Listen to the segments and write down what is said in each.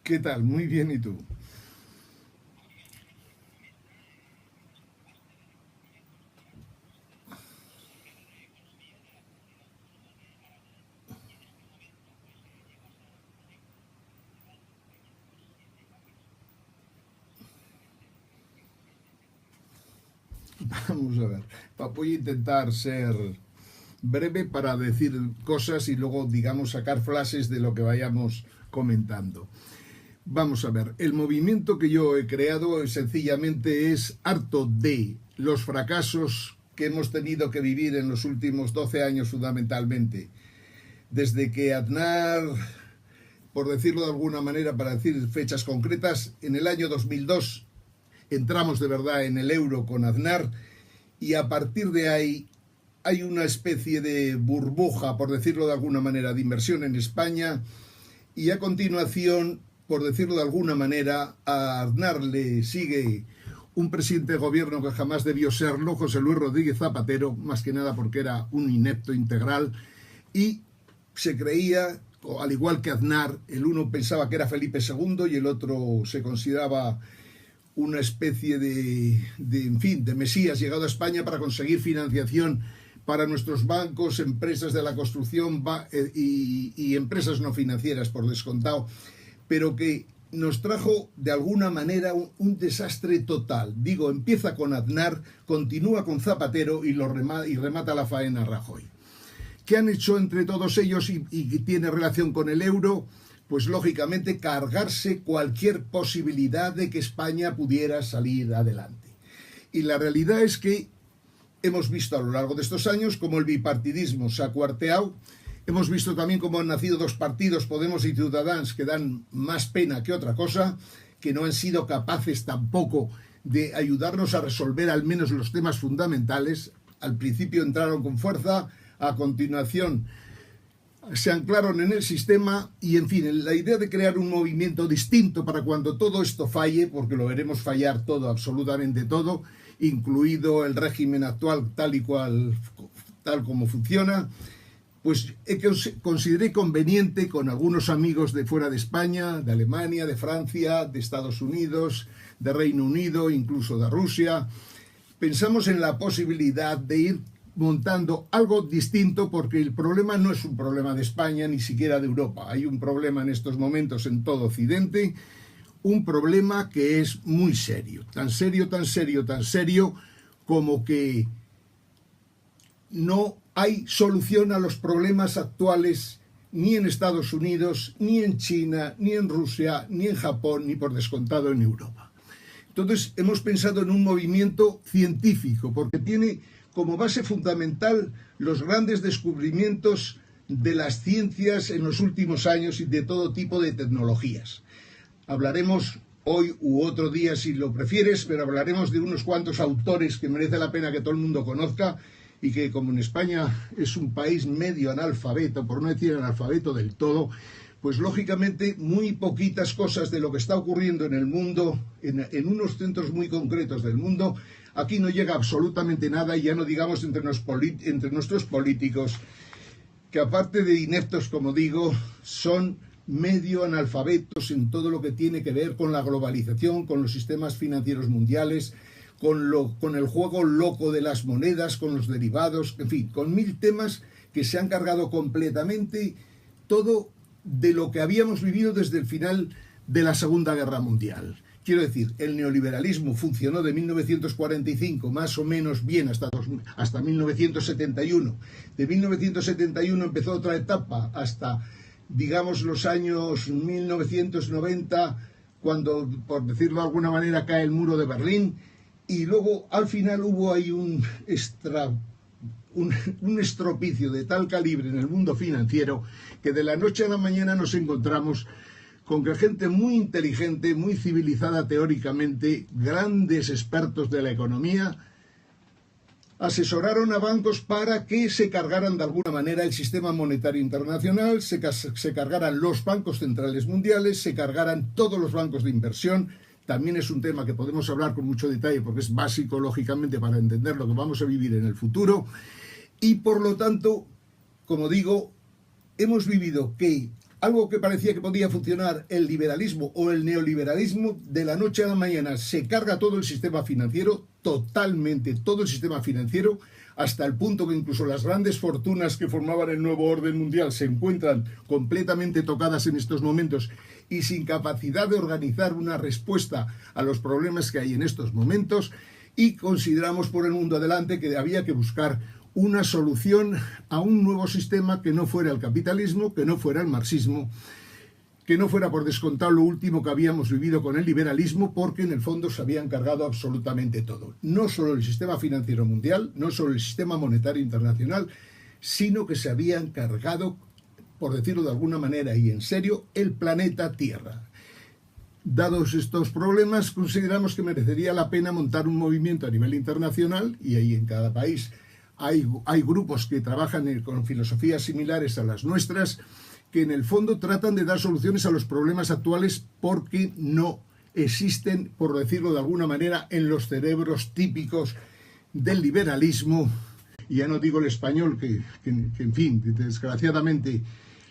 ¿Qué tal? Muy bien, ¿y tú? Vamos a ver. Voy a intentar ser breve para decir cosas y luego, digamos, sacar frases de lo que vayamos comentando. Vamos a ver, el movimiento que yo he creado sencillamente es harto de los fracasos que hemos tenido que vivir en los últimos 12 años fundamentalmente. Desde que Aznar, por decirlo de alguna manera, para decir fechas concretas, en el año 2002 entramos de verdad en el euro con Aznar y a partir de ahí hay una especie de burbuja, por decirlo de alguna manera, de inversión en España y a continuación, por decirlo de alguna manera, a Aznar le sigue un presidente de gobierno que jamás debió serlo, José Luis Rodríguez Zapatero, más que nada porque era un inepto integral y se creía, al igual que Aznar, el uno pensaba que era Felipe II y el otro se consideraba una especie en fin, de Mesías llegado a España para conseguir financiación para nuestros bancos, empresas de la construcción y empresas no financieras, por descontado, pero que nos trajo de alguna manera un desastre total. Digo, empieza con Aznar, continúa con Zapatero y remata la faena Rajoy. ¿Qué han hecho entre todos ellos y tiene relación con el euro? Pues lógicamente cargarse cualquier posibilidad de que España pudiera salir adelante. Y la realidad es que hemos visto a lo largo de estos años cómo el bipartidismo se ha cuarteado, hemos visto también cómo han nacido dos partidos, Podemos y Ciudadanos, que dan más pena que otra cosa, que no han sido capaces tampoco de ayudarnos a resolver al menos los temas fundamentales. Al principio entraron con fuerza, a continuación se anclaron en el sistema y, en fin, la idea de crear un movimiento distinto para cuando todo esto falle, porque lo veremos fallar todo, absolutamente todo, incluido el régimen actual tal como funciona, pues consideré conveniente con algunos amigos de fuera de España, de Alemania, de Francia, de Estados Unidos, de Reino Unido, incluso de Rusia. Pensamos en la posibilidad de ir montando algo distinto porque el problema no es un problema de España ni siquiera de Europa. Hay un problema en estos momentos en todo Occidente, un problema que es muy serio, tan serio, tan serio, tan serio como que no hay solución a los problemas actuales ni en Estados Unidos, ni en China, ni en Rusia, ni en Japón, ni por descontado en Europa. Entonces hemos pensado en un movimiento científico porque tiene como base fundamental los grandes descubrimientos de las ciencias en los últimos años y de todo tipo de tecnologías. Hablaremos hoy u otro día si lo prefieres, pero hablaremos de unos cuantos autores que merece la pena que todo el mundo conozca y que, como en España es un país medio analfabeto, por no decir analfabeto del todo, pues lógicamente muy poquitas cosas de lo que está ocurriendo en el mundo, en unos centros muy concretos del mundo, aquí no llega absolutamente nada, y ya no digamos entre nuestros políticos, que aparte de ineptos, como digo, son medio analfabetos en todo lo que tiene que ver con la globalización, con los sistemas financieros mundiales, con el juego loco de las monedas, con los derivados, en fin, con mil temas que se han cargado completamente todo de lo que habíamos vivido desde el final de la Segunda Guerra Mundial. Quiero decir, el neoliberalismo funcionó de 1945 más o menos bien hasta 1971. De 1971 empezó otra etapa hasta, digamos, los años 1990, cuando, por decirlo de alguna manera, cae el muro de Berlín. Y luego, al final, hubo ahí un estropicio de tal calibre en el mundo financiero que de la noche a la mañana nos encontramos con que gente muy inteligente, muy civilizada teóricamente, grandes expertos de la economía, asesoraron a bancos para que se cargaran de alguna manera el sistema monetario internacional, se cargaran los bancos centrales mundiales, se cargaran todos los bancos de inversión. También es un tema que podemos hablar con mucho detalle porque es básico, lógicamente, para entender lo que vamos a vivir en el futuro. Y por lo tanto, como digo, hemos vivido que algo que parecía que podía funcionar, el liberalismo o el neoliberalismo, de la noche a la mañana se carga todo el sistema financiero, totalmente todo el sistema financiero, hasta el punto que incluso las grandes fortunas que formaban el nuevo orden mundial se encuentran completamente tocadas en estos momentos y sin capacidad de organizar una respuesta a los problemas que hay en estos momentos, y consideramos por el mundo adelante que había que buscar una solución a un nuevo sistema que no fuera el capitalismo, que no fuera el marxismo, que no fuera por descontado lo último que habíamos vivido con el liberalismo, porque en el fondo se habían cargado absolutamente todo. No solo el sistema financiero mundial, no solo el sistema monetario internacional, sino que se habían cargado, por decirlo de alguna manera y en serio, el planeta Tierra. Dados estos problemas, consideramos que merecería la pena montar un movimiento a nivel internacional, y ahí en cada país hay grupos que trabajan con filosofías similares a las nuestras, que en el fondo tratan de dar soluciones a los problemas actuales porque no existen, por decirlo de alguna manera, en los cerebros típicos del liberalismo. Y ya no digo el español, que en fin, desgraciadamente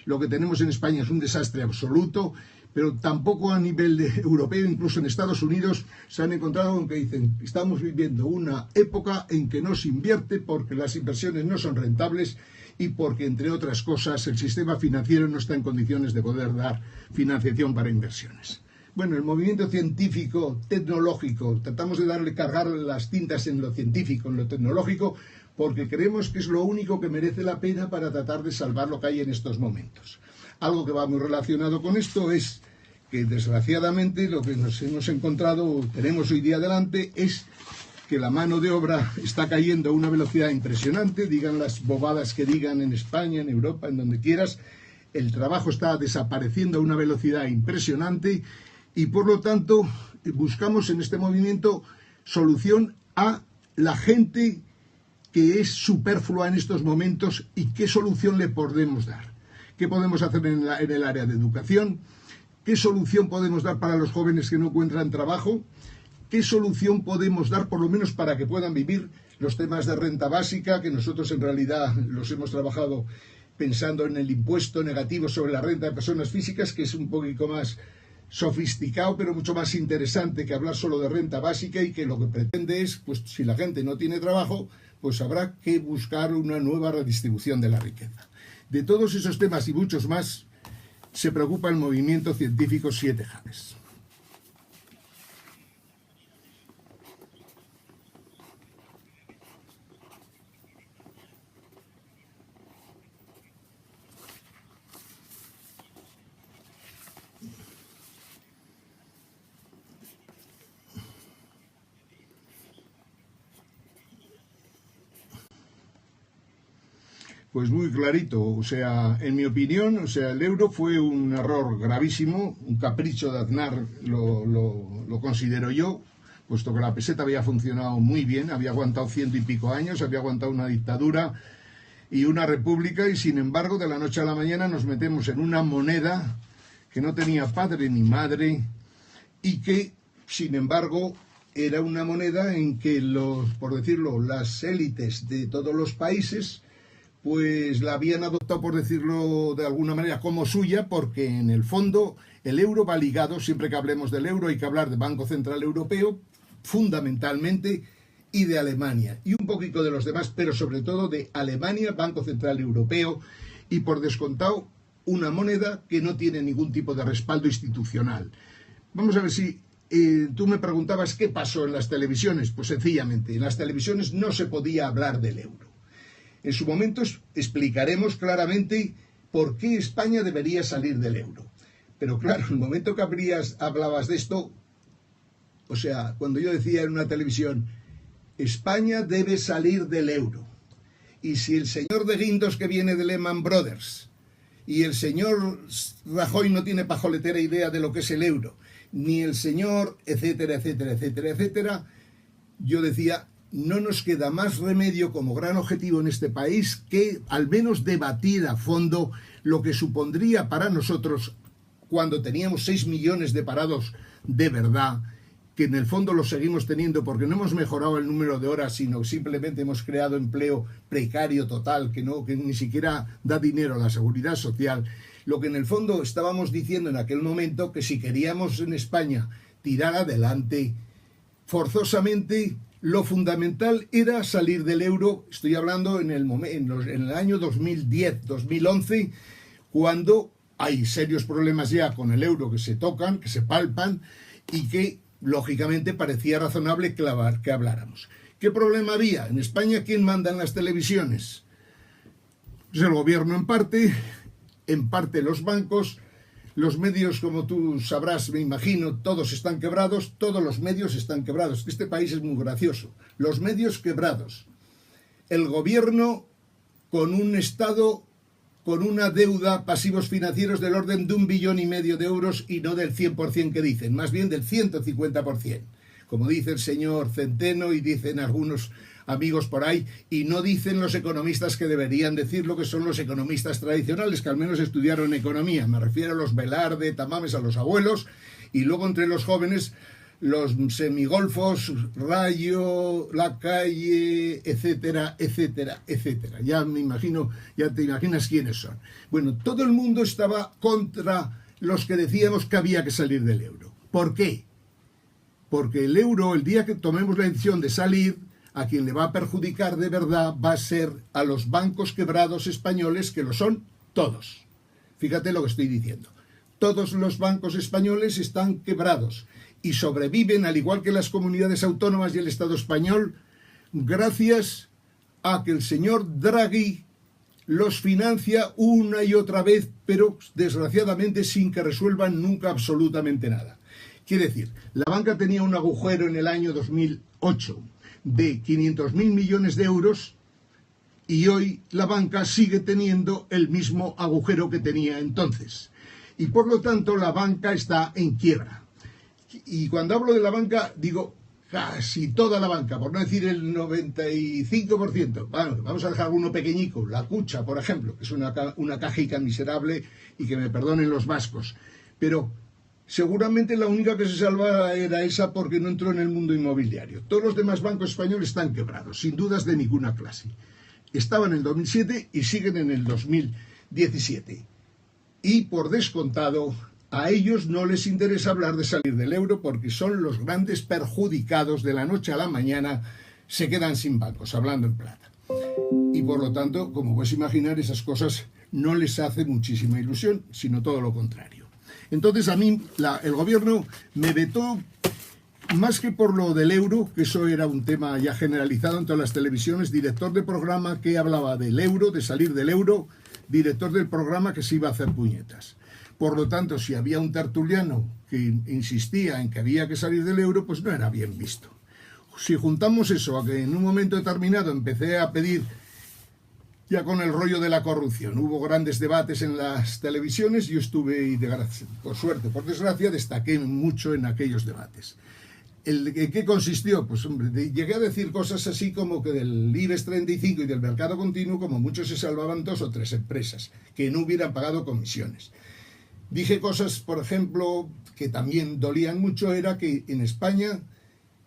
lo que tenemos en España es un desastre absoluto, pero tampoco a nivel europeo, incluso en Estados Unidos, se han encontrado con que dicen: estamos viviendo una época en que no se invierte porque las inversiones no son rentables y porque, entre otras cosas, el sistema financiero no está en condiciones de poder dar financiación para inversiones. Bueno, el movimiento científico, tecnológico, tratamos de cargar las tintas en lo científico, en lo tecnológico, porque creemos que es lo único que merece la pena para tratar de salvar lo que hay en estos momentos. Algo que va muy relacionado con esto es que, desgraciadamente, lo que nos hemos encontrado, tenemos hoy día delante, es que la mano de obra está cayendo a una velocidad impresionante. Digan las bobadas que digan en España, en Europa, en donde quieras, el trabajo está desapareciendo a una velocidad impresionante y, por lo tanto, buscamos en este movimiento solución a la gente que es superflua en estos momentos y qué solución le podemos dar. ¿Qué podemos hacer en el área de educación? ¿Qué solución podemos dar para los jóvenes que no encuentran trabajo? ¿Qué solución podemos dar, por lo menos, para que puedan vivir? Los temas de renta básica, que nosotros en realidad los hemos trabajado pensando en el impuesto negativo sobre la renta de personas físicas, que es un poquito más sofisticado, pero mucho más interesante que hablar solo de renta básica, y que lo que pretende es, pues si la gente no tiene trabajo, pues habrá que buscar una nueva redistribución de la riqueza. De todos esos temas y muchos más se preocupa el movimiento científico Siete Janes. Pues muy clarito, o sea, en mi opinión, o sea, el euro fue un error gravísimo, un capricho de Aznar, lo considero yo, puesto que la peseta había funcionado muy bien, había aguantado 100 y pico años, había aguantado una dictadura y una república, y sin embargo, de la noche a la mañana nos metemos en una moneda que no tenía padre ni madre y que, sin embargo, era una moneda en que por decirlo, las élites de todos los países pues la habían adoptado, por decirlo de alguna manera, como suya, porque en el fondo el euro va ligado, siempre que hablemos del euro hay que hablar del Banco Central Europeo, fundamentalmente, y de Alemania, y un poquito de los demás, pero sobre todo de Alemania, Banco Central Europeo, y por descontado una moneda que no tiene ningún tipo de respaldo institucional. Vamos a ver si tú me preguntabas qué pasó en las televisiones. Pues sencillamente, en las televisiones no se podía hablar del euro. En su momento explicaremos claramente por qué España debería salir del euro. Pero claro, en el momento que hablabas de esto, o sea, cuando yo decía en una televisión, España debe salir del euro, y si el señor de Guindos, que viene de Lehman Brothers, y el señor Rajoy no tiene pajoletera idea de lo que es el euro, ni el señor, etcétera, etcétera, etcétera, etcétera, yo decía, no nos queda más remedio como gran objetivo en este país que al menos debatir a fondo lo que supondría para nosotros, cuando teníamos 6 millones de parados de verdad, que en el fondo lo seguimos teniendo porque no hemos mejorado el número de horas, sino simplemente hemos creado empleo precario total, que ni siquiera da dinero a la seguridad social. Lo que en el fondo estábamos diciendo en aquel momento, que si queríamos en España tirar adelante, forzosamente lo fundamental era salir del euro. Estoy hablando en el año 2010, 2011, cuando hay serios problemas ya con el euro que se tocan, que se palpan, y que lógicamente parecía razonable que habláramos. ¿Qué problema había? En España, ¿quién manda en las televisiones? Pues el gobierno en parte los bancos, los medios, como tú sabrás, me imagino, todos están quebrados, todos los medios están quebrados. Este país es muy gracioso. Los medios quebrados. El gobierno con un Estado con una deuda, pasivos financieros del orden de 1,5 billones de euros y no del 100% que dicen, más bien del 150%. Como dice el señor Centeno y dicen algunos amigos por ahí, y no dicen los economistas que deberían decir lo que son los economistas tradicionales, que al menos estudiaron economía. Me refiero a los Velarde, Tamames, a los abuelos, y luego entre los jóvenes, los semigolfos, Rayo, Lacalle, etcétera, etcétera, etcétera. Ya me imagino, ya te imaginas quiénes son. Bueno, todo el mundo estaba contra los que decíamos que había que salir del euro. ¿Por qué? Porque el euro, el día que tomemos la decisión de salir, a quien le va a perjudicar de verdad va a ser a los bancos quebrados españoles, que lo son todos. Fíjate lo que estoy diciendo. Todos los bancos españoles están quebrados y sobreviven, al igual que las comunidades autónomas y el Estado español, gracias a que el señor Draghi los financia una y otra vez, pero desgraciadamente sin que resuelvan nunca absolutamente nada. Quiere decir, la banca tenía un agujero en el año 2008 de 500.000 millones de euros y hoy la banca sigue teniendo el mismo agujero que tenía entonces. Y por lo tanto la banca está en quiebra. Y cuando hablo de la banca, digo casi toda la banca, por no decir el 95%. Bueno, vamos a dejar uno pequeñico, la Cucha, por ejemplo, que es una cajica miserable y que me perdonen los vascos. Pero seguramente la única que se salva era esa porque no entró en el mundo inmobiliario. Todos los demás bancos españoles están quebrados, sin dudas de ninguna clase. Estaban en el 2007 y siguen en el 2017. Y por descontado, a ellos no les interesa hablar de salir del euro porque son los grandes perjudicados. De la noche a la mañana se quedan sin bancos, hablando en plata. Y por lo tanto, como puedes imaginar, esas cosas no les hace muchísima ilusión, sino todo lo contrario. Entonces a mí el gobierno me vetó, más que por lo del euro, que eso era un tema ya generalizado en todas las televisiones, director de programa que hablaba del euro, de salir del euro, director del programa que se iba a hacer puñetas. Por lo tanto, si había un tertuliano que insistía en que había que salir del euro, pues no era bien visto. Si juntamos eso a que en un momento determinado empecé a pedir, ya con el rollo de la corrupción, hubo grandes debates en las televisiones, yo estuve, y por suerte, por desgracia, destaqué mucho en aquellos debates. ¿En qué consistió? Pues hombre, llegué a decir cosas así como que del IBEX 35 y del mercado continuo, como muchos se salvaban 2 o 3 empresas que no hubieran pagado comisiones. Dije cosas, por ejemplo, que también dolían mucho, era que en España,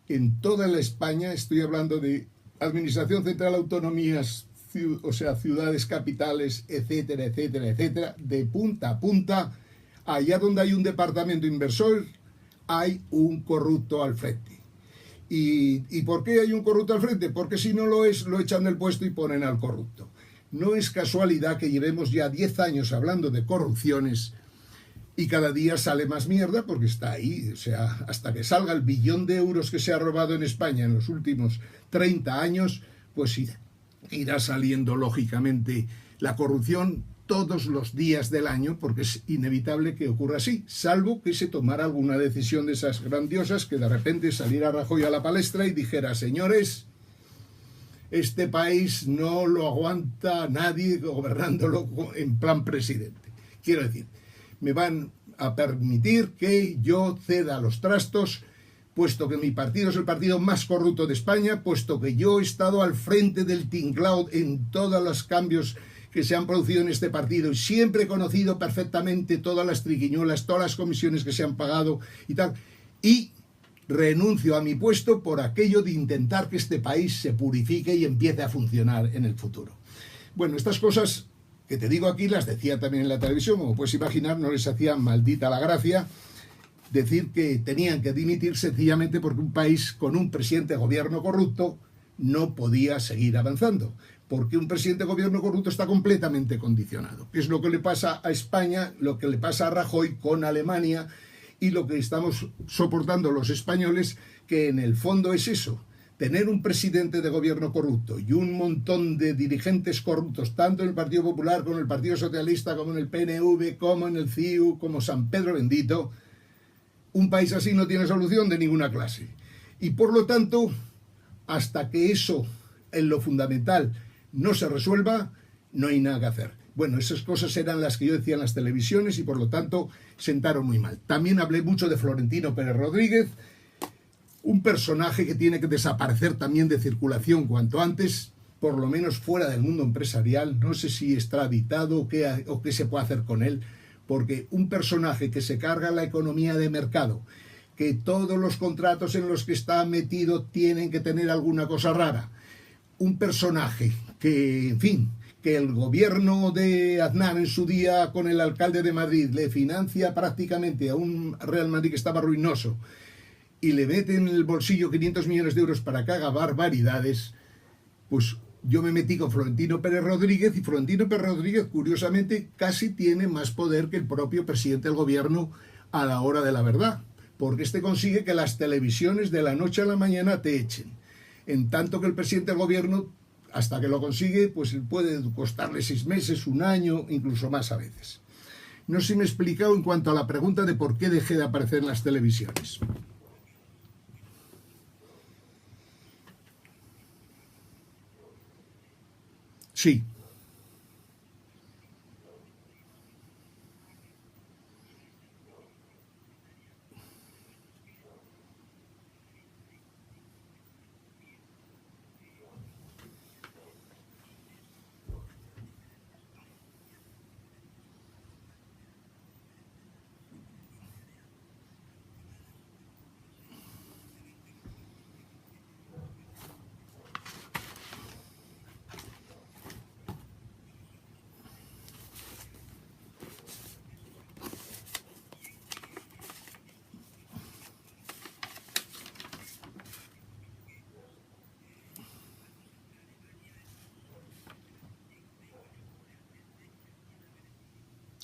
en toda la España, estoy hablando de Administración Central, autonomías, o sea, ciudades, capitales, etcétera, etcétera, etcétera, de punta a punta, allá donde hay un departamento inversor, hay un corrupto al frente. ¿Y por qué hay un corrupto al frente? Porque si no lo es, lo echan del puesto y ponen al corrupto. No es casualidad que llevemos ya 10 años hablando de corrupciones y cada día sale más mierda porque está ahí. O sea, hasta que salga el 1 billón de euros que se ha robado en España en los últimos 30 años, pues irá saliendo lógicamente la corrupción todos los días del año, porque es inevitable que ocurra así, salvo que se tomara alguna decisión de esas grandiosas, que de repente saliera Rajoy a la palestra y dijera: señores, este país no lo aguanta nadie gobernándolo en plan presidente. Quiero decir, me van a permitir que yo ceda los trastos, puesto que mi partido es el partido más corrupto de España, puesto que yo he estado al frente del tinglao en todos los cambios que se han producido en este partido y siempre he conocido perfectamente todas las triquiñuelas, todas las comisiones que se han pagado y tal, y renuncio a mi puesto por aquello de intentar que este país se purifique y empiece a funcionar en el futuro. Bueno, estas cosas que te digo aquí, las decía también en la televisión, como puedes imaginar, no les hacía maldita la gracia decir que tenían que dimitir sencillamente porque un país con un presidente de gobierno corrupto no podía seguir avanzando, porque un presidente de gobierno corrupto está completamente condicionado. Es lo que le pasa a España, lo que le pasa a Rajoy con Alemania y lo que estamos soportando los españoles, que en el fondo es eso: tener un presidente de gobierno corrupto y un montón de dirigentes corruptos, tanto en el Partido Popular como en el Partido Socialista, como en el PNV, como en el CIU, como San Pedro Bendito. Un país así no tiene solución de ninguna clase. Y por lo tanto, hasta que eso, en lo fundamental, no se resuelva, no hay nada que hacer. Bueno, esas cosas eran las que yo decía en las televisiones y por lo tanto sentaron muy mal. También hablé mucho de Florentino Pérez Rodríguez, un personaje que tiene que desaparecer también de circulación cuanto antes, por lo menos fuera del mundo empresarial. No sé si extraditado o qué se puede hacer con él, porque un personaje que se carga la economía de mercado, que todos los contratos en los que está metido tienen que tener alguna cosa rara, un personaje que, en fin, que el gobierno de Aznar en su día con el alcalde de Madrid le financia prácticamente a un Real Madrid que estaba ruinoso y le mete en el bolsillo 500 millones de euros para que haga barbaridades, pues yo me metí con Florentino Pérez Rodríguez, y Florentino Pérez Rodríguez, curiosamente, casi tiene más poder que el propio presidente del gobierno a la hora de la verdad, porque este consigue que las televisiones de la noche a la mañana te echen, en tanto que el presidente del gobierno, hasta que lo consigue, pues puede costarle 6 meses, 1 año, incluso más a veces. No sé si me he explicado en cuanto a la pregunta de por qué dejé de aparecer en las televisiones. Sí.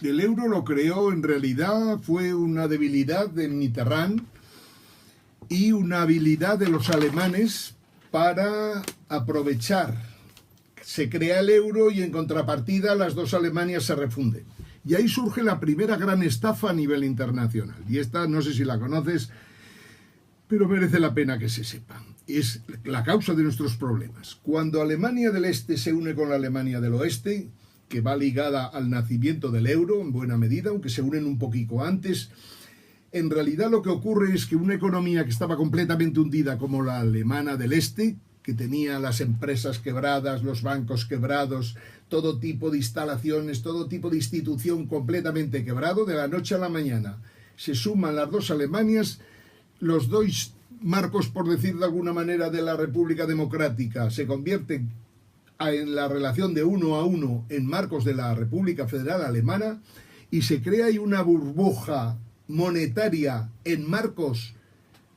El euro lo creó, en realidad fue una debilidad de Mitterrand y una habilidad de los alemanes para aprovechar. Se crea el euro y en contrapartida las dos Alemanias se refunden. Y ahí surge la primera gran estafa a nivel internacional. Y esta, no sé si la conoces, pero merece la pena que se sepa. Es la causa de nuestros problemas. Cuando Alemania del Este se une con la Alemania del Oeste, que va ligada al nacimiento del euro en buena medida, aunque se unen un poquito antes, en realidad lo que ocurre es que una economía que estaba completamente hundida como la alemana del Este, que tenía las empresas quebradas, los bancos quebrados, todo tipo de instalaciones, todo tipo de institución completamente quebrado, de la noche a la mañana se suman las dos Alemanias, los dos marcos, por decir de alguna manera, de la República Democrática se convierten en la relación de 1 a 1 en marcos de la República Federal Alemana, y se crea ahí una burbuja monetaria en marcos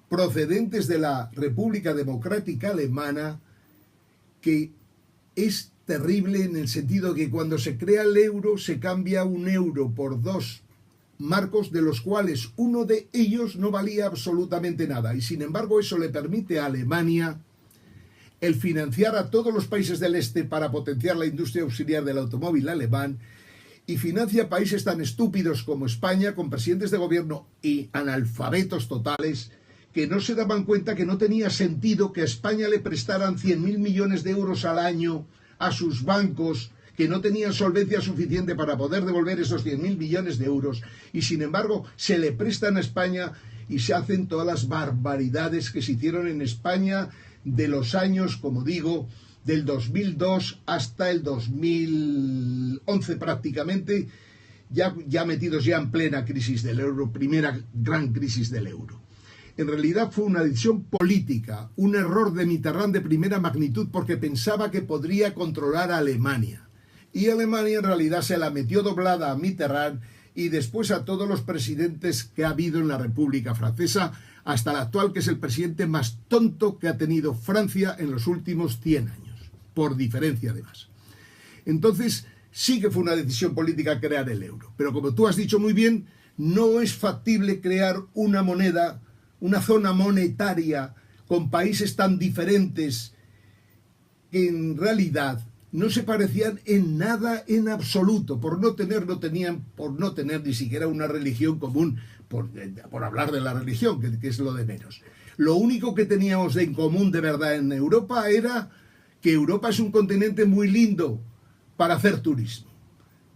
procedentes de la República Democrática Alemana, que es terrible en el sentido que cuando se crea el euro se cambia un euro por 2 marcos, de los cuales uno de ellos no valía absolutamente nada, y sin embargo eso le permite a Alemania el financiar a todos los países del este para potenciar la industria auxiliar del automóvil alemán, y financia países tan estúpidos como España, con presidentes de gobierno y analfabetos totales, que no se daban cuenta que no tenía sentido que a España le prestaran 100.000 millones de euros al año a sus bancos, que no tenían solvencia suficiente para poder devolver esos 100.000 millones de euros, y sin embargo se le prestan a España y se hacen todas las barbaridades que se hicieron en España de los años, como digo, del 2002 hasta el 2011 prácticamente, ya metidos ya en plena crisis del euro, primera gran crisis del euro. En realidad fue una decisión política, un error de Mitterrand de primera magnitud, porque pensaba que podría controlar a Alemania. y Alemania en realidad se la metió doblada a Mitterrand y después a todos los presidentes que ha habido en la República Francesa, hasta el actual, que es el presidente más tonto que ha tenido Francia en los últimos 100 años, por diferencia además. Entonces, sí que fue una decisión política crear el euro, pero como tú has dicho muy bien, no es factible crear una moneda, una zona monetaria con países tan diferentes que en realidad no se parecían en nada en absoluto, por no tener ni siquiera una religión común, por hablar de la religión, que es lo de menos. Lo único que teníamos en común de verdad en Europa era que Europa es un continente muy lindo para hacer turismo.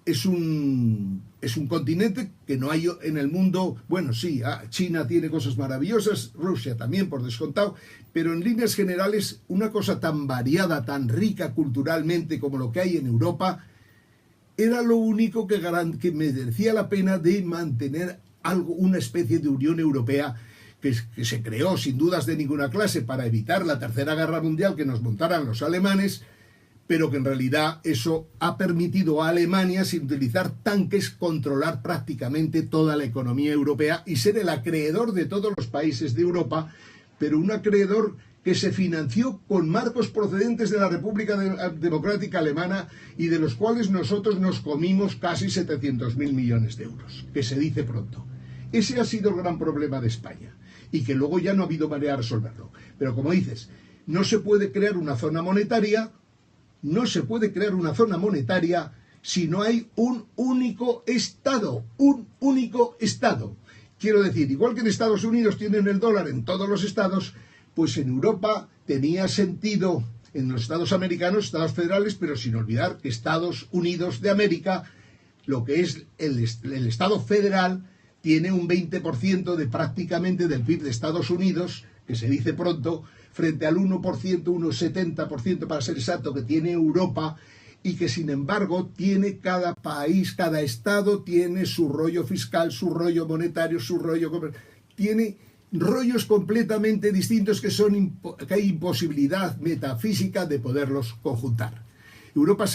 Es un continente que no hay en el mundo. Bueno, sí, China tiene cosas maravillosas, Rusia también, por descontado, pero en líneas generales, una cosa tan variada, tan rica culturalmente como lo que hay en Europa, era lo único que merecía la pena de mantener algo, una especie de Unión Europea que se creó sin dudas de ninguna clase para evitar la Tercera Guerra Mundial que nos montaran los alemanes, pero que en realidad eso ha permitido a Alemania, sin utilizar tanques, controlar prácticamente toda la economía europea y ser el acreedor de todos los países de Europa, pero un acreedor que se financió con marcos procedentes de la República Democrática Alemana y de los cuales nosotros nos comimos casi 700.000 millones de euros, que se dice pronto. Ese ha sido el gran problema de España y que luego ya no ha habido manera de resolverlo. Pero como dices, no se puede crear una zona monetaria. No se puede crear una zona monetaria si no hay un único Estado. Un único Estado. Quiero decir, igual que en Estados Unidos tienen el dólar en todos los estados, pues en Europa tenía sentido, en los estados americanos, estados federales, pero sin olvidar que Estados Unidos de América, lo que es el Estado federal, tiene un 20% de prácticamente del PIB de Estados Unidos, que se dice pronto, frente al 1%, 1,70% para ser exacto, que tiene Europa, y que sin embargo tiene cada país, cada estado tiene su rollo fiscal, su rollo monetario, su rollo... tiene rollos completamente distintos que hay imposibilidad metafísica de poderlos conjuntar. Europa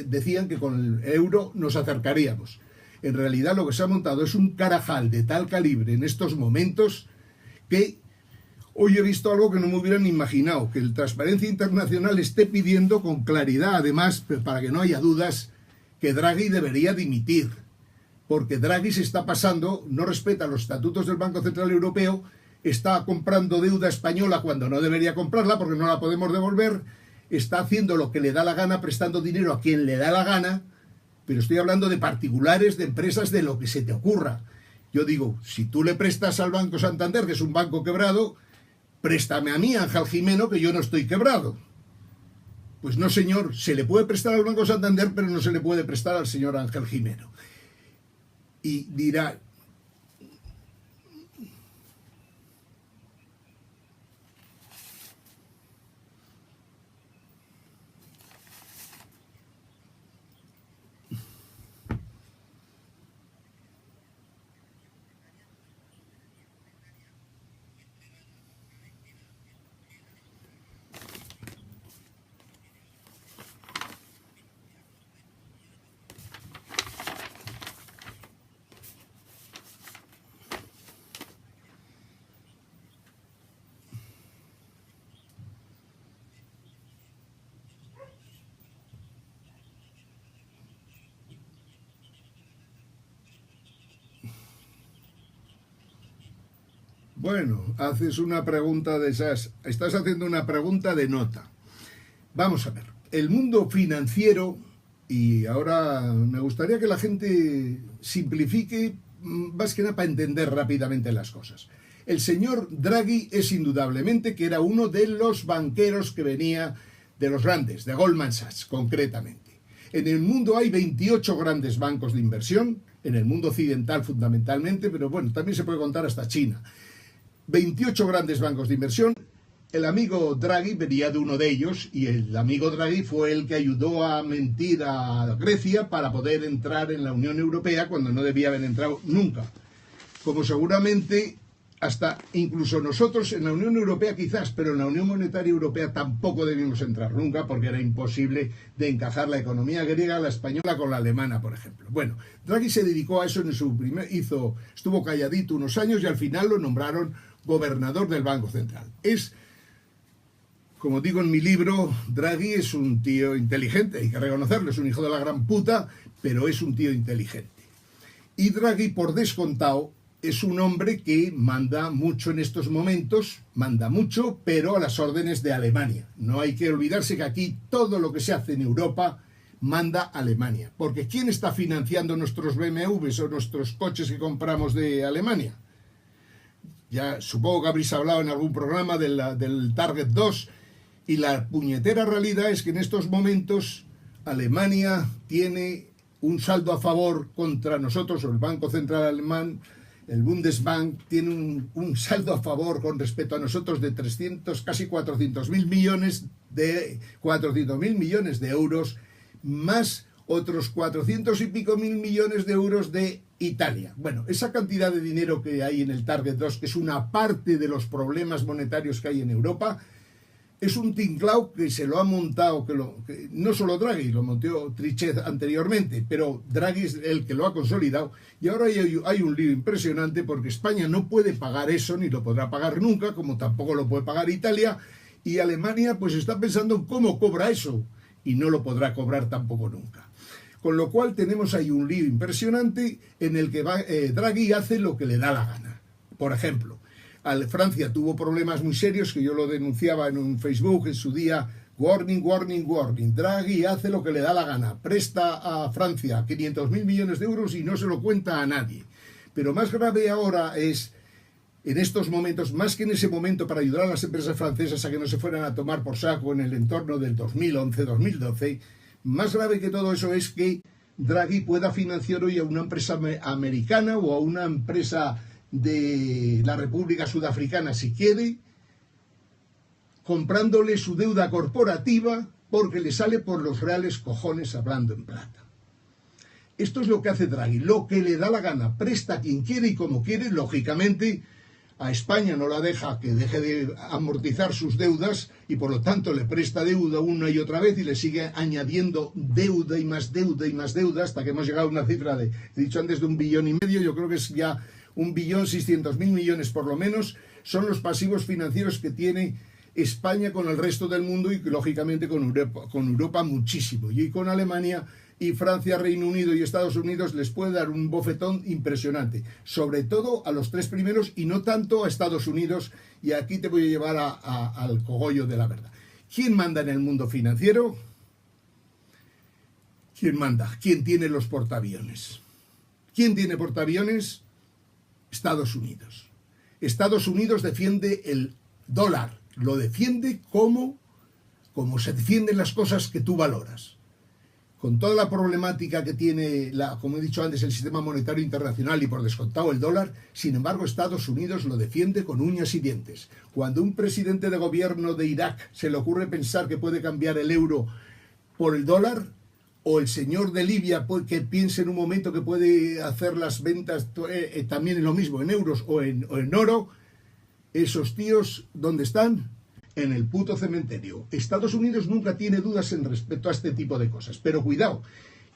decían que con el euro nos acercaríamos. En realidad lo que se ha montado es un carajal de tal calibre en estos momentos que... Hoy he visto algo que no me hubieran imaginado, que el Transparencia Internacional esté pidiendo con claridad, además, para que no haya dudas, que Draghi debería dimitir, porque Draghi se está pasando, no respeta los estatutos del Banco Central Europeo, está comprando deuda española cuando no debería comprarla porque no la podemos devolver, está haciendo lo que le da la gana, prestando dinero a quien le da la gana, pero estoy hablando de particulares, de empresas, de lo que se te ocurra. Yo digo, si tú le prestas al Banco Santander, que es un banco quebrado, préstame a mí, Ángel Gimeno, que yo no estoy quebrado. Pues no, señor, se le puede prestar al Banco Santander, pero no se le puede prestar al señor Ángel Gimeno. Y dirá... Bueno, haces una pregunta de esas, estás haciendo una pregunta de nota. Vamos a ver, el mundo financiero, y ahora me gustaría que la gente simplifique, más que nada para entender rápidamente las cosas. El señor Draghi es indudablemente que era uno de los banqueros que venía de los grandes, de Goldman Sachs concretamente. En el mundo hay 28 grandes bancos de inversión, en el mundo occidental fundamentalmente, pero bueno, también se puede contar hasta China. 28 grandes bancos de inversión. El amigo Draghi venía de uno de ellos y el amigo Draghi fue el que ayudó a mentir a Grecia para poder entrar en la Unión Europea cuando no debía haber entrado nunca. Como seguramente hasta incluso nosotros en la Unión Europea quizás, pero en la Unión Monetaria Europea tampoco debimos entrar nunca porque era imposible de encajar la economía griega, la española con la alemana, por ejemplo. Bueno, Draghi se dedicó a eso en su estuvo calladito unos años y al final lo nombraron gobernador del Banco Central. Como digo en mi libro, Draghi es un tío inteligente, hay que reconocerlo, es un hijo de la gran puta, pero es un tío inteligente. Y Draghi, por descontado, es un hombre que manda mucho en estos momentos, manda mucho, pero a las órdenes de Alemania. No hay que olvidarse que aquí todo lo que se hace en Europa manda Alemania. Porque ¿quién está financiando nuestros BMWs o nuestros coches que compramos de Alemania? Ya supongo que habréis hablado en algún programa del Target 2, y la puñetera realidad es que en estos momentos Alemania tiene un saldo a favor contra nosotros, o el Banco Central Alemán, el Bundesbank, tiene un saldo a favor con respecto a nosotros de 300, casi 400.000 millones de euros, más otros 400 y pico mil millones de euros de Italia. Bueno, esa cantidad de dinero que hay en el Target 2, que es una parte de los problemas monetarios que hay en Europa, es un tinglao que se lo ha montado, que no solo Draghi, lo montó Trichet anteriormente, pero Draghi es el que lo ha consolidado, y ahora hay un lío impresionante porque España no puede pagar eso, ni lo podrá pagar nunca, como tampoco lo puede pagar Italia, y Alemania pues está pensando en cómo cobra eso, y no lo podrá cobrar tampoco nunca. Con lo cual tenemos ahí un lío impresionante en el que Draghi hace lo que le da la gana. Por ejemplo, Francia tuvo problemas muy serios, que yo lo denunciaba en un Facebook en su día. Warning, warning, warning. Draghi hace lo que le da la gana. Presta a Francia 500.000 millones de euros y no se lo cuenta a nadie. Pero más grave ahora es, en estos momentos, más que en ese momento para ayudar a las empresas francesas a que no se fueran a tomar por saco en el entorno del 2011-2012, más grave que todo eso es que Draghi pueda financiar hoy a una empresa americana o a una empresa de la República Sudafricana, si quiere, comprándole su deuda corporativa porque le sale por los reales cojones, hablando en plata. Esto es lo que hace Draghi, lo que le da la gana, presta a quien quiere y como quiere. Lógicamente a España no la deja que deje de amortizar sus deudas y por lo tanto le presta deuda una y otra vez y le sigue añadiendo deuda y más deuda y más deuda hasta que hemos llegado a una cifra de, he dicho antes, de 1,5 billones. Yo creo que es ya 1.600.000 millones por lo menos, son los pasivos financieros que tiene España con el resto del mundo y lógicamente con Europa muchísimo. Y con Alemania y Francia, Reino Unido y Estados Unidos les puede dar un bofetón impresionante, sobre todo a los tres primeros y no tanto a Estados Unidos, y aquí te voy a llevar al cogollo de la verdad. ¿Quién manda en el mundo financiero? ¿Quién manda? ¿Quién tiene los portaaviones? ¿Quién tiene portaaviones? Estados Unidos. Estados Unidos defiende el dólar, lo defiende como se defienden las cosas que tú valoras. Con toda la problemática que tiene, como he dicho antes, el sistema monetario internacional y por descontado el dólar, sin embargo Estados Unidos lo defiende con uñas y dientes. Cuando un presidente de gobierno de Irak se le ocurre pensar que puede cambiar el euro por el dólar, o el señor de Libia que piense en un momento que puede hacer las ventas también en lo mismo, en euros o en oro, esos tíos, ¿dónde están? En el puto cementerio. Estados Unidos nunca tiene dudas en respecto a este tipo de cosas. Pero cuidado,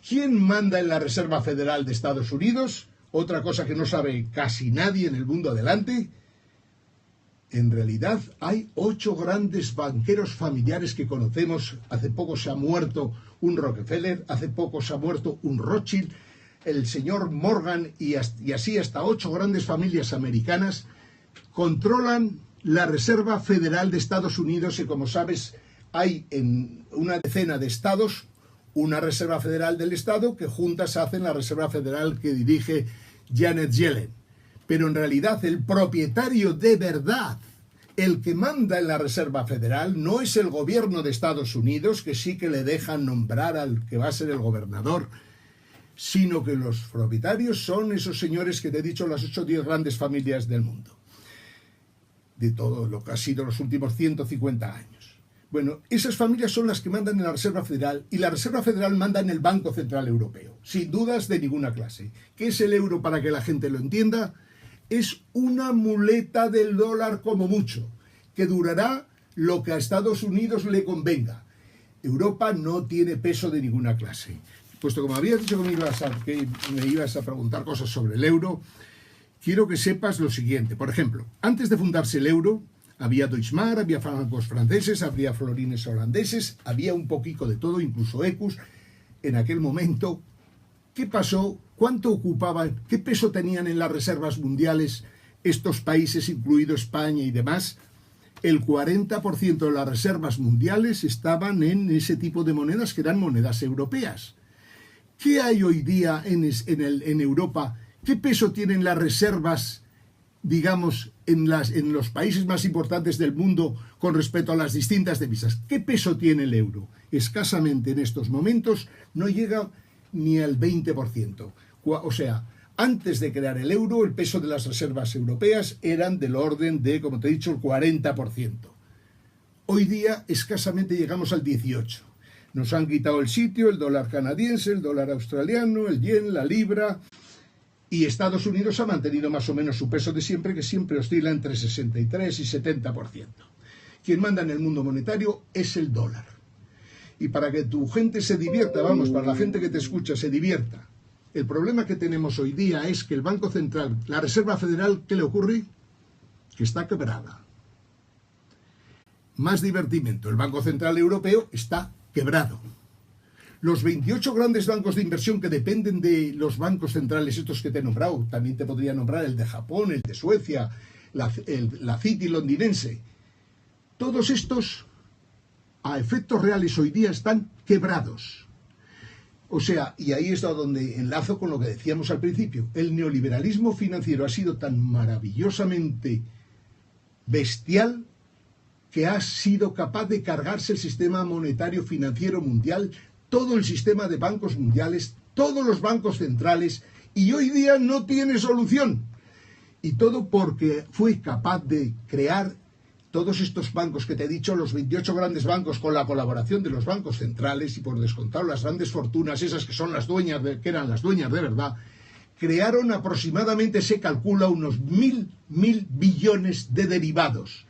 ¿quién manda en la Reserva Federal de Estados Unidos? Otra cosa que no sabe casi nadie en el mundo adelante. En realidad hay 8 grandes banqueros familiares que conocemos. Hace poco se ha muerto un Rockefeller, hace poco se ha muerto un Rothschild, el señor Morgan y así hasta 8 grandes familias americanas controlan la Reserva Federal de Estados Unidos y, como sabes, hay en una decena de estados una Reserva Federal del Estado que juntas hacen la Reserva Federal que dirige Janet Yellen. Pero en realidad el propietario de verdad, el que manda en la Reserva Federal, no es el gobierno de Estados Unidos, que sí que le dejan nombrar al que va a ser el gobernador, sino que los propietarios son esos señores que te he dicho, las 8 o 10 grandes familias del mundo, de todo lo que ha sido los últimos 150 años. Bueno, esas familias son las que mandan en la Reserva Federal y la Reserva Federal manda en el Banco Central Europeo, sin dudas de ninguna clase. ¿Qué es el euro para que la gente lo entienda? es una muleta del dólar como mucho, que durará lo que a Estados Unidos le convenga. Europa no tiene peso de ninguna clase. Puesto que me habías dicho que me ibas a preguntar cosas sobre el euro, quiero que sepas lo siguiente. Por ejemplo, antes de fundarse el euro, había Deutschmark, había francos franceses, había florines holandeses, había un poquito de todo, incluso ecus. En aquel momento, ¿qué pasó? ¿Cuánto ocupaban? ¿Qué peso tenían en las reservas mundiales estos países, incluido España y demás? El 40% de las reservas mundiales estaban en ese tipo de monedas, que eran monedas europeas. ¿Qué hay hoy día en Europa? ¿Qué peso tienen las reservas, digamos, en los países más importantes del mundo con respecto a las distintas divisas? ¿Qué peso tiene el euro? Escasamente en estos momentos no llega ni al 20%. O sea, antes de crear el euro, el peso de las reservas europeas eran del orden de, como te he dicho, el 40%. Hoy día escasamente llegamos al 18%. Nos han quitado el sitio el dólar canadiense, el dólar australiano, el yen, la libra, y Estados Unidos ha mantenido más o menos su peso de siempre, que siempre oscila entre 63 y 70%. Quien manda en el mundo monetario es el dólar. Y para que tu gente se divierta, vamos, para la gente que te escucha se divierta, el problema que tenemos hoy día es que el Banco Central, la Reserva Federal, ¿qué le ocurre? Que está quebrada. Más divertimento, el Banco Central Europeo está quebrado. Los 28 grandes bancos de inversión que dependen de los bancos centrales, estos que te he nombrado, también te podría nombrar el de Japón, el de Suecia, la Citi londinense, todos estos, a efectos reales hoy día, están quebrados. O sea, y ahí es donde enlazo con lo que decíamos al principio, el neoliberalismo financiero ha sido tan maravillosamente bestial que ha sido capaz de cargarse el sistema monetario financiero mundial, todo el sistema de bancos mundiales, todos los bancos centrales, y hoy día no tiene solución. Y todo porque fue capaz de crear todos estos bancos que te he dicho, los 28 grandes bancos, con la colaboración de los bancos centrales y por descontado las grandes fortunas, esas que son las dueñas, que eran las dueñas de verdad, crearon aproximadamente, se calcula, unos mil billones de derivados.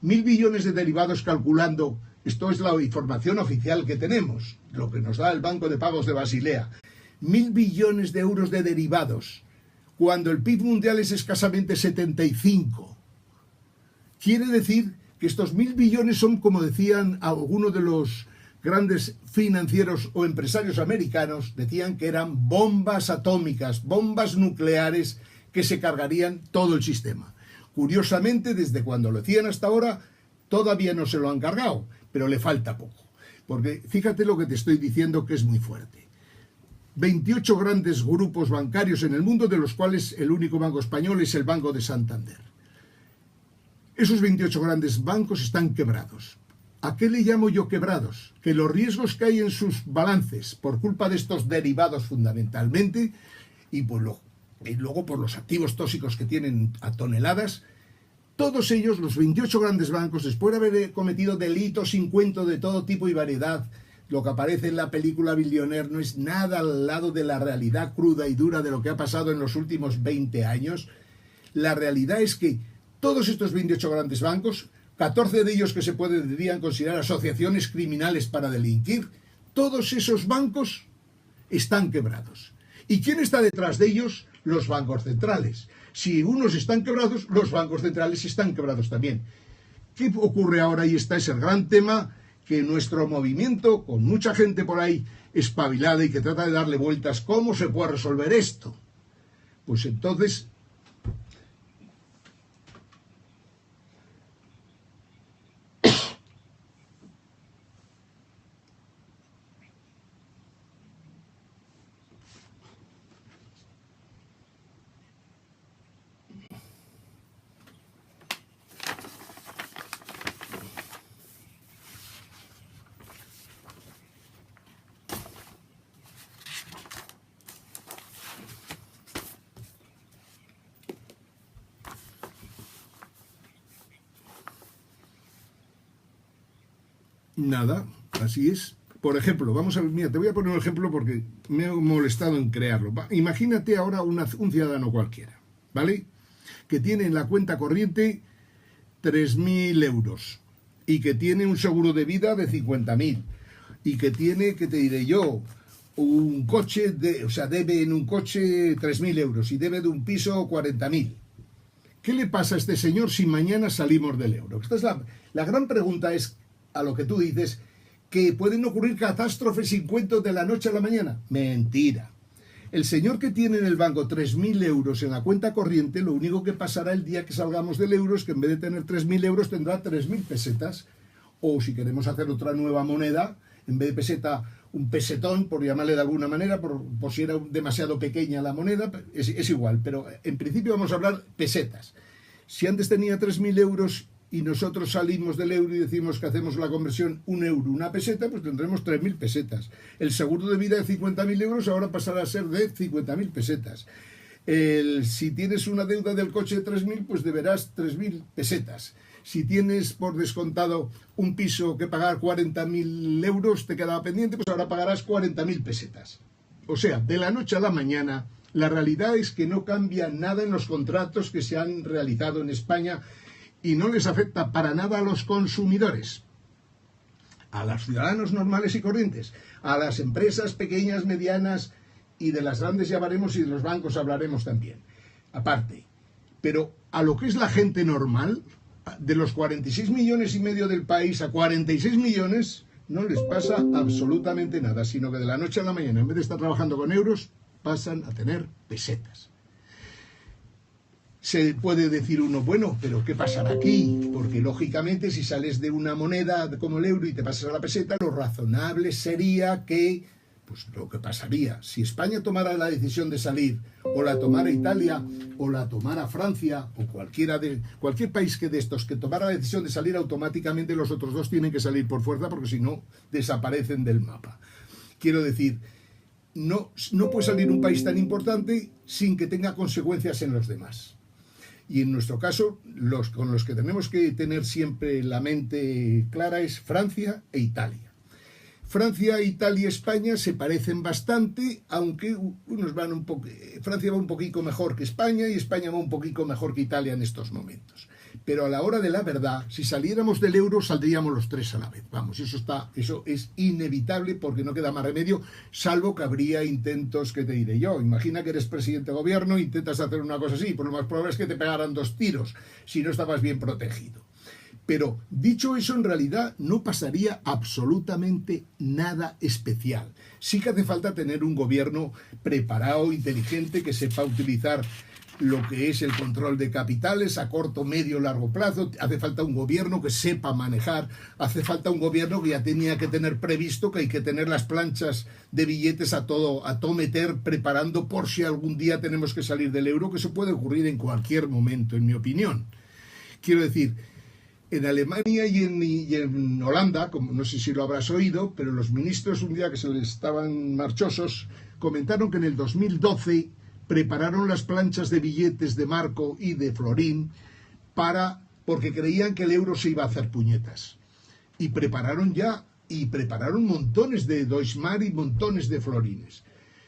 1.000 billones de derivados calculando, esto es la información oficial que tenemos, lo que nos da el Banco de Pagos de Basilea, 1.000 billones de euros de derivados, cuando el PIB mundial es escasamente 75. Quiere decir que estos 1.000 billones son, como decían algunos de los grandes financieros o empresarios americanos, decían que eran bombas atómicas, bombas nucleares que se cargarían todo el sistema. Curiosamente, desde cuando lo hacían hasta ahora, todavía no se lo han cargado, pero le falta poco. Porque fíjate lo que te estoy diciendo, que es muy fuerte. 28 grandes grupos bancarios en el mundo, de los cuales el único banco español es el Banco de Santander. Esos 28 grandes bancos están quebrados. ¿A qué le llamo yo quebrados? Que los riesgos que hay en sus balances, por culpa de estos derivados fundamentalmente, y luego por los activos tóxicos que tienen a toneladas, todos ellos, los 28 grandes bancos, después de haber cometido delitos sin cuento de todo tipo y variedad, lo que aparece en la película Billionaire no es nada al lado de la realidad cruda y dura de lo que ha pasado en los últimos 20 años. La realidad es que todos estos 28 grandes bancos, 14 de ellos que se podrían considerar asociaciones criminales para delinquir, todos esos bancos están quebrados. ¿Y quién está detrás de ellos? Los bancos centrales. Si unos están quebrados, los bancos centrales están quebrados también. ¿Qué ocurre ahora? Y este es el gran tema, que nuestro movimiento, con mucha gente por ahí espabilada y que trata de darle vueltas, ¿cómo se puede resolver esto? Pues entonces, nada, así es. Por ejemplo, vamos a ver, mira, te voy a poner un ejemplo porque me he molestado en crearlo. Imagínate ahora un ciudadano cualquiera, ¿vale? que tiene en la cuenta corriente 3.000 euros y que tiene un seguro de vida de 50.000 y que tiene, ¿qué te diré yo?, un coche, o sea, debe en un coche 3.000 euros y debe de un piso 40.000. ¿Qué le pasa a este señor si mañana salimos del euro? Esta es la gran pregunta, es a lo que tú dices, que pueden ocurrir catástrofes sin cuento de la noche a la mañana. Mentira. El señor que tiene en el banco 3.000 euros en la cuenta corriente, lo único que pasará el día que salgamos del euro es que en vez de tener 3.000 euros tendrá 3.000 pesetas. O si queremos hacer otra nueva moneda, en vez de peseta, un pesetón, por llamarle de alguna manera, por si era demasiado pequeña la moneda, es igual. Pero en principio vamos a hablar pesetas. Si antes tenía 3.000 euros y nosotros salimos del euro y decimos que hacemos la conversión 1 euro, una peseta, pues tendremos 3.000 pesetas. El seguro de vida de 50.000 euros ahora pasará a ser de 50.000 pesetas. Si tienes una deuda del coche de 3.000, pues deberás 3.000 pesetas. Si tienes por descontado un piso que pagar 40.000 euros, te quedaba pendiente, pues ahora pagarás 40.000 pesetas. O sea, de la noche a la mañana, la realidad es que no cambia nada en los contratos que se han realizado en España y no les afecta para nada a los consumidores, a los ciudadanos normales y corrientes, a las empresas pequeñas, medianas y de las grandes ya hablaremos y de los bancos hablaremos también, aparte. Pero a lo que es la gente normal, de los 46 millones y medio del país a 46 millones, no les pasa absolutamente nada, sino que de la noche a la mañana, en vez de estar trabajando con euros, pasan a tener pesetas. Se puede decir uno, bueno, pero ¿qué pasará aquí? Porque lógicamente si sales de una moneda como el euro y te pasas a la peseta, lo razonable sería que, pues lo que pasaría, si España tomara la decisión de salir, o la tomara Italia, o la tomara Francia, o cualquier país de estos que tomara la decisión de salir, automáticamente los otros dos tienen que salir por fuerza, porque si no, desaparecen del mapa. Quiero decir, no puede salir un país tan importante sin que tenga consecuencias en los demás. Y en nuestro caso, con los que tenemos que tener siempre la mente clara es Francia e Italia. Francia, Italia y España se parecen bastante, aunque unos van un poco. Francia va un poquito mejor que España y España va un poquito mejor que Italia en estos momentos. Pero a la hora de la verdad, si saliéramos del euro, saldríamos los tres a la vez. Vamos, eso es inevitable porque no queda más remedio, salvo que habría intentos, que te diré yo. Imagina que eres presidente de gobierno, intentas hacer una cosa así, por lo más probable es que te pegaran 2 tiros, si no estabas bien protegido. Pero dicho eso, en realidad no pasaría absolutamente nada especial. Sí que hace falta tener un gobierno preparado, inteligente, que sepa utilizar lo que es el control de capitales a corto, medio, largo plazo. Hace falta un gobierno que sepa manejar, hace falta un gobierno que ya tenía que tener previsto que hay que tener las planchas de billetes a todo meter, preparando por si algún día tenemos que salir del euro, que eso puede ocurrir en cualquier momento, en mi opinión. Quiero decir, en Alemania y en Holanda, como no sé si lo habrás oído, pero los ministros, un día que se les estaban marchosos, comentaron que en el 2012 prepararon las planchas de billetes de marco y de florín porque creían que el euro se iba a hacer puñetas. Y prepararon montones de Deutschmark y montones de florines.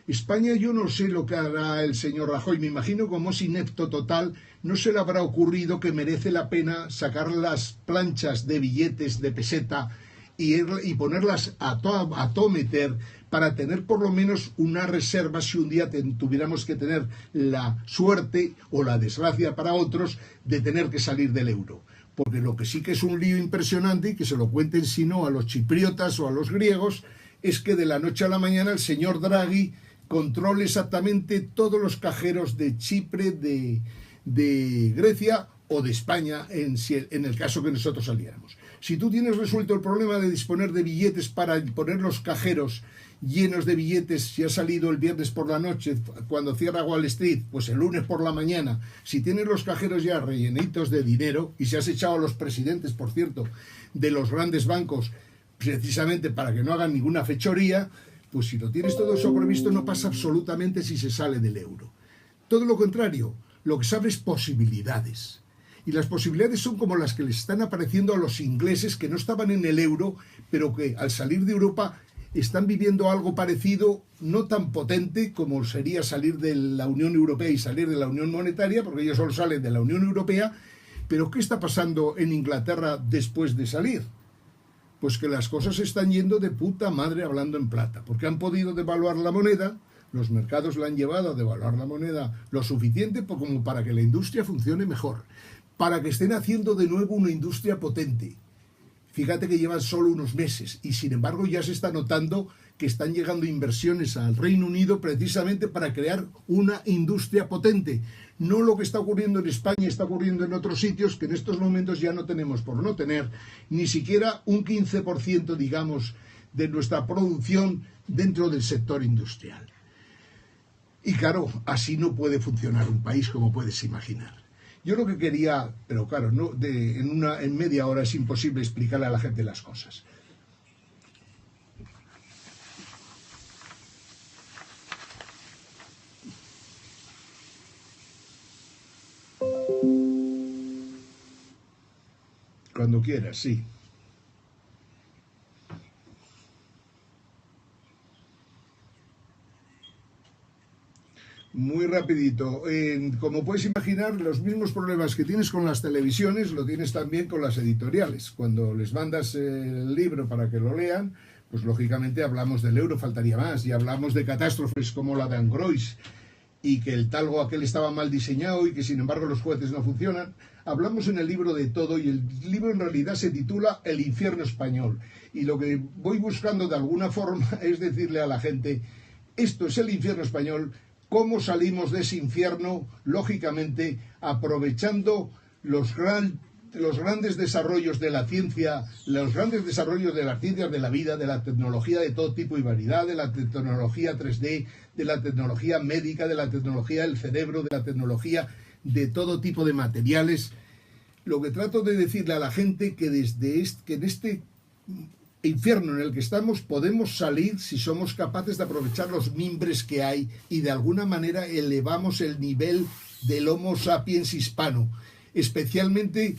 España, yo no sé lo que hará el señor Rajoy, me imagino como es inepto total, no se le habrá ocurrido que merece la pena sacar las planchas de billetes de peseta y ponerlas a todo meter para tener por lo menos una reserva si un día tuviéramos que tener la suerte o la desgracia para otros de tener que salir del euro. Porque lo que sí que es un lío impresionante, y que se lo cuenten si no a los chipriotas o a los griegos, es que de la noche a la mañana el señor Draghi controle exactamente todos los cajeros de Chipre, de Grecia o de España en el caso que nosotros saliéramos. Si tú tienes resuelto el problema de disponer de billetes para poner los cajeros llenos de billetes, si has salido el viernes por la noche cuando cierra Wall Street, pues el lunes por la mañana, si tienes los cajeros ya rellenitos de dinero y si has echado a los presidentes, por cierto, de los grandes bancos precisamente para que no hagan ninguna fechoría, pues si lo tienes todo eso previsto no pasa absolutamente si se sale del euro. Todo lo contrario, lo que se abre es posibilidades. Y las posibilidades son como las que les están apareciendo a los ingleses que no estaban en el euro, pero que al salir de Europa están viviendo algo parecido, no tan potente como sería salir de la Unión Europea y salir de la Unión Monetaria, porque ellos solo salen de la Unión Europea. Pero ¿qué está pasando en Inglaterra después de salir? Pues que las cosas están yendo de puta madre, hablando en plata, porque han podido devaluar la moneda, los mercados la han llevado a devaluar la moneda lo suficiente como para que la industria funcione mejor, para que estén haciendo de nuevo una industria potente. Fíjate que llevan solo unos meses y sin embargo ya se está notando que están llegando inversiones al Reino Unido precisamente para crear una industria potente. No lo que está ocurriendo en España, está ocurriendo en otros sitios que en estos momentos ya no tenemos, por no tener ni siquiera un 15%, digamos, de nuestra producción dentro del sector industrial. Y claro, así no puede funcionar un país, como puedes imaginar. Yo lo que quería, pero claro, en media hora es imposible explicarle a la gente las cosas. Cuando quieras, sí. Muy rapidito. Como puedes imaginar, los mismos problemas que tienes con las televisiones lo tienes también con las editoriales. Cuando les mandas el libro para que lo lean, pues lógicamente hablamos del euro, faltaría más, y hablamos de catástrofes como la de Angrois, y que el talgo aquel estaba mal diseñado y que sin embargo los jueces no funcionan. Hablamos en el libro de todo y el libro en realidad se titula El infierno español. Y lo que voy buscando de alguna forma es decirle a la gente, esto es el infierno español. ¿Cómo salimos de ese infierno? Lógicamente, aprovechando los grandes desarrollos de la ciencia, los grandes desarrollos de las ciencias de la vida, de la tecnología de todo tipo y variedad, de la tecnología 3D, de la tecnología médica, de la tecnología del cerebro, de la tecnología de todo tipo de materiales. Lo que trato de decirle a la gente que que en este infierno en el que estamos podemos salir si somos capaces de aprovechar los mimbres que hay y de alguna manera elevamos el nivel del Homo sapiens hispano, especialmente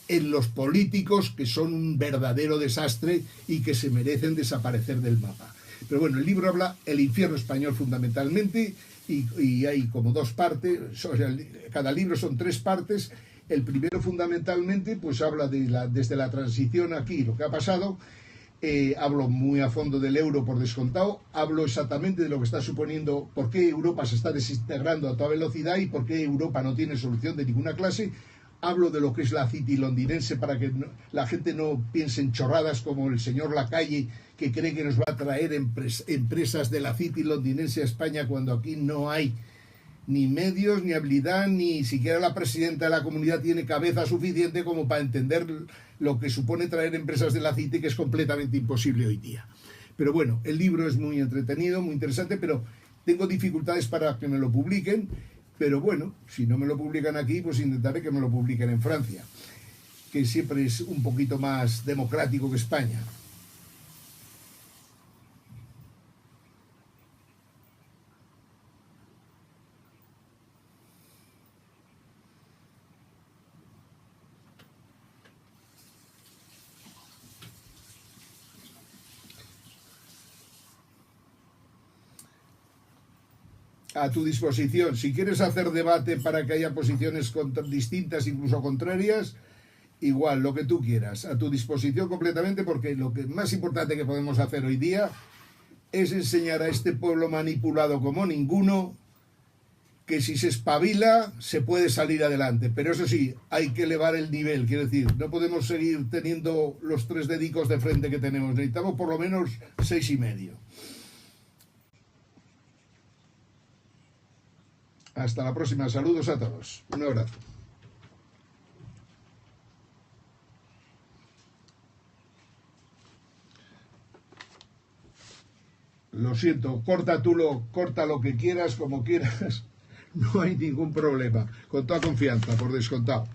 en los políticos, que son un verdadero desastre y que se merecen desaparecer del mapa. Pero bueno, el libro habla el infierno español fundamentalmente y hay como dos partes, o sea, cada libro son 3 partes. El primero fundamentalmente pues habla desde la transición aquí, lo que ha pasado. Hablo muy a fondo del euro por descontado, hablo exactamente de lo que está suponiendo, por qué Europa se está desintegrando a toda velocidad y por qué Europa no tiene solución de ninguna clase. Hablo de lo que es la City londinense para que la gente no piense en chorradas como el señor Lacalle, que cree que nos va a traer empresas de la City londinense a España cuando aquí no hay ni medios, ni habilidad, ni siquiera la presidenta de la comunidad tiene cabeza suficiente como para entender lo que supone traer empresas de la City, que es completamente imposible hoy día. Pero bueno, el libro es muy entretenido, muy interesante, pero tengo dificultades para que me lo publiquen. Pero bueno, si no me lo publican aquí, pues intentaré que me lo publiquen en Francia, que siempre es un poquito más democrático que España. A tu disposición. Si quieres hacer debate para que haya posiciones distintas, incluso contrarias, igual, lo que tú quieras. A tu disposición completamente, porque lo que más importante que podemos hacer hoy día es enseñar a este pueblo manipulado como ninguno que si se espabila se puede salir adelante. Pero eso sí, hay que elevar el nivel. Quiero decir, no podemos seguir teniendo los 3 dedicos de frente que tenemos. Necesitamos por lo menos 6,5. Hasta la próxima. Saludos a todos. Un abrazo. Lo siento, corta lo que quieras, como quieras. No hay ningún problema. Con toda confianza, por descontado.